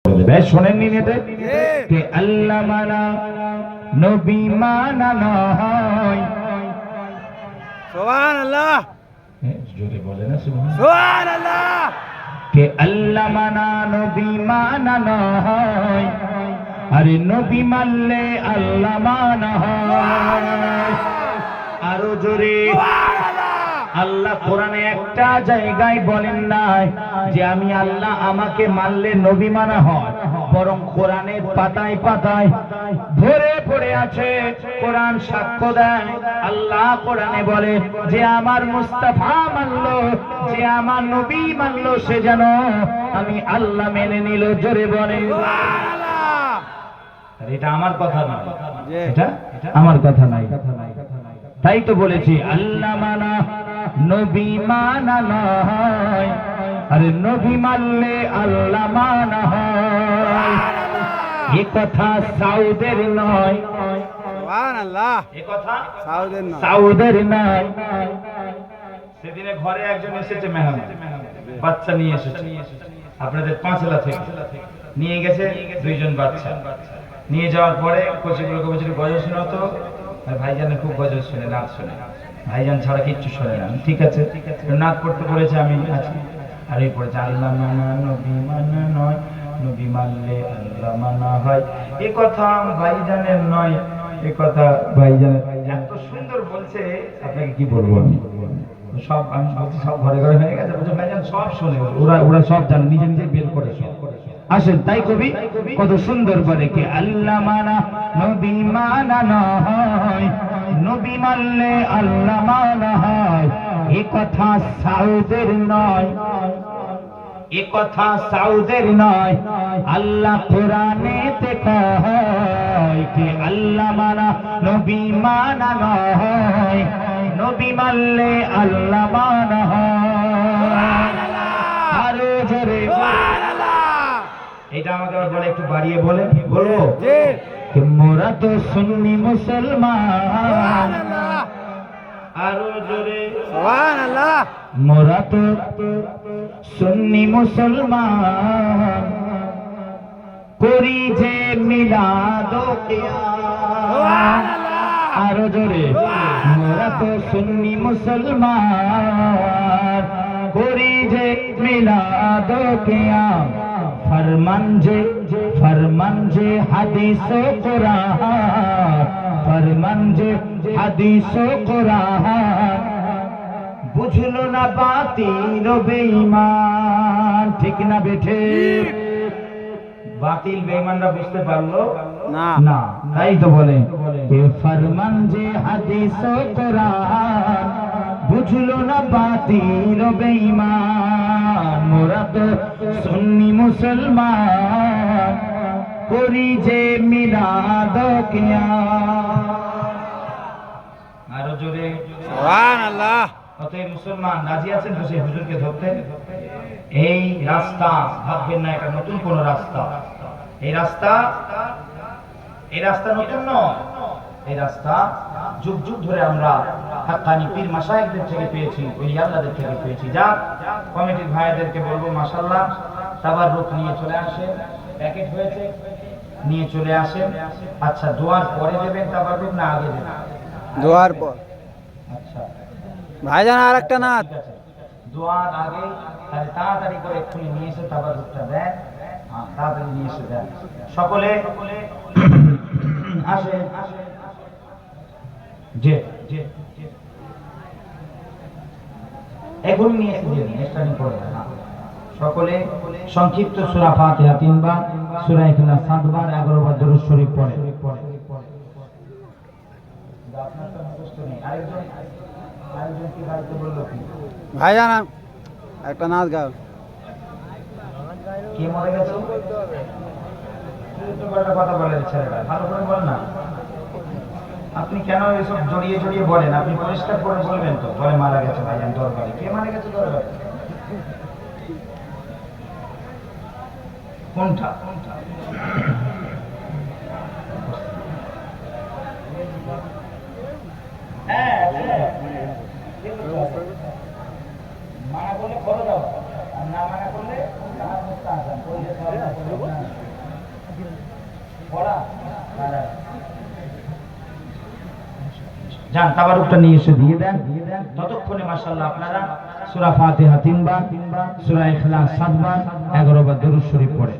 শোনেননি নেটে কে আল্লাহ মানা নবী মানা নয়। সুবহানাল্লাহ, জোরে বলে না সুবহানাল্লাহ। কে আল্লাহ মানা নবী মানা নয়, আরে নবী মানলে আল্লাহ মানা হয়। আরো জোরে আল্লাহ কোরআনে একটা জায়গায় বলেন নাই যে আমি আল্লাহ আমাকে মানলে নবী মানা হয়, বরং কোরআনের পাতায় পাতায় ভরে পড়ে আছে। কোরআন সাক্ষ্য দেয়, আল্লাহ কোরআনে বলে যে আমার মুস্তাফা মানলো, যে আমার নবী মানলো, সে যেন আমি আল্লাহ মেনে নিল। জোরে বলে এটা আমার কথা না, এটা আমার কথা নাই। তাই তো বলেছি আল্লাহ মানা নবী মানা নয়, আরে নবী মানলে আল্লাহ মানা হয়। এ কথা সাউদের নয়, সুবহানাল্লাহ, এ কথা সাউদের নয়, সাউদের নয়। সেদিনে ঘরে একজন এসেছে মেহমান, বাচ্চা নিয়ে এসেছে আপনাদের পাঁচলা থেকে, নিয়ে গেছে দুইজন বাচ্চা। নিয়ে যাওয়ার পরে কচিগুলো বলছিল গজল শোনাতো, আর ভাইজানের খুব গজল শোনে, নাচ শোনে, ভাইজান ছাড়া কিচ্ছু শোনে না। ঠিক আছে, নাচ পড়তে বলেছে, আমি আছি। আর এই পড়েছে আল্লাহ মানা নবী মানা নয়, নবী মানলে আল্লাহ মানা হয়। এ কথা ভাইজানের নয়, এ কথা ভাইজানের। এত সুন্দর বলছে, আপনাকে কি বলবো আমি। সব আমি বলছি সব ঘরে ঘরে হয়ে গেছে, বলছে ভাইজান সব শোনে, ওরা সব জানে, নিজে নিজে বের করে সব। আসেন, তাই কবি কত সুন্দর বলে কি আল্লাহ মানা নবী মানা নয়, নবী মানলে আল্লাহ মানা হয়। এ কথা সাউদের নয়, এ কথা সাউদের নয়, আল্লাহ কোরআনেতে কয় কি আল্লাহ মানা নবী মানা নয়, নবী মানলে আল্লাহ মানা হয়। আরো জোরে এটা আমাকে আবার বলে, একটু বাড়িয়ে বলে বলবো যে মোরা তো সুন্নি মুসলমান। আরো জোরে সুবহানাল্লাহ, মোরা তো সুন্নি মুসলমান, করি যে মিলাদ ও কিয়াম। আরো জোরে মোরা তো সুন্নি মুসলমান, করি যে মিলাদ ও কিয়াম। ফরমান যে হাদিস ও কোরআন, ফরমান যে হাদিস ও কোরআন, বুঝলো না বাতিল ও বেঈমান। ঠিক না বেঠে? বাতিল বেঈমানরা বুঝতে পারলো না, না, তাই তো বলে কে ফরমান যে হাদিস ও কোরআন, বুঝলো না বাতিল ও বেঈমান। মোরা তো সুন্নি মুসলমান, করি যে মিলাদ ও কিয়াম। আরো জোরে সুবহানাল্লাহ। অতএব মুসলমান রাজি আছেন তো সেই হুজুরকে ধরতে? এই রাস্তা ভাববেন না এটা নতুন কোন রাস্তা, এই রাস্তা নতুন নয়। এই রাস্তা যুগ যুগ ধরে আমরা হাক্কানি পীর মাশায়েখদের থেকে পেয়েছি, ওলি আল্লাহদের থেকে পেয়েছি। যা কমিটির ভাইদেরকে বলবো মাশাআল্লাহ তাবাররুক নিয়ে চলে আসেন, প্যাকেট হয়েছে নিয়ে চলে আসেন। আচ্ছা, দোয়ার পরে দেবেন তাবাররুক না আগে দেবেন? দোয়ার পর। আচ্ছা ভাইজান আর একটা নাচ। দোয়ার আগে তাহলে তাড়াতাড়ি করে এক্ষুনি নিয়ে এসে তাবাররুকটা দেন, তাড়াতাড়ি নিয়ে এসে দেন। সকলে আসে যে এখন নিয়ে এসে দিয়ে দিন, স্টার্টিং করে দেন। সকলে সংক্ষিপ্ত সূরা ফাতিহা 3 বার, সূরা ইখলাস 7 বার, 11 বার দরুদ শরীফ পড়ে। আপনার তো মুখস্থ নেই। আরেকজন কি গাইতে বললো কি? ভাইজান একটা নাচ গাও। কে মরে গেছে? কথা বলে ছেলেটা, ভালো করে বল না। আপনি কেন এসব জড়িয়ে জড়িয়ে বলেন? আপনি পরিষ্কার করে বলবেন তো। বলে মারা গেছে ভাইজান দরবারে। কে মারা গেছে দরবারে? কোনটা? মানা করলে খরচ হবে, আর না মানা করলে যান তাবারুকটা নিয়ে এসে দিয়ে দেন। ততক্ষণে মাশাআল্লাহ আপনারা সূরা ফাতিহা 3 বার, সূরা ইখলাস 7 বার, 11 বার দরুদ শরীফ পড়ে।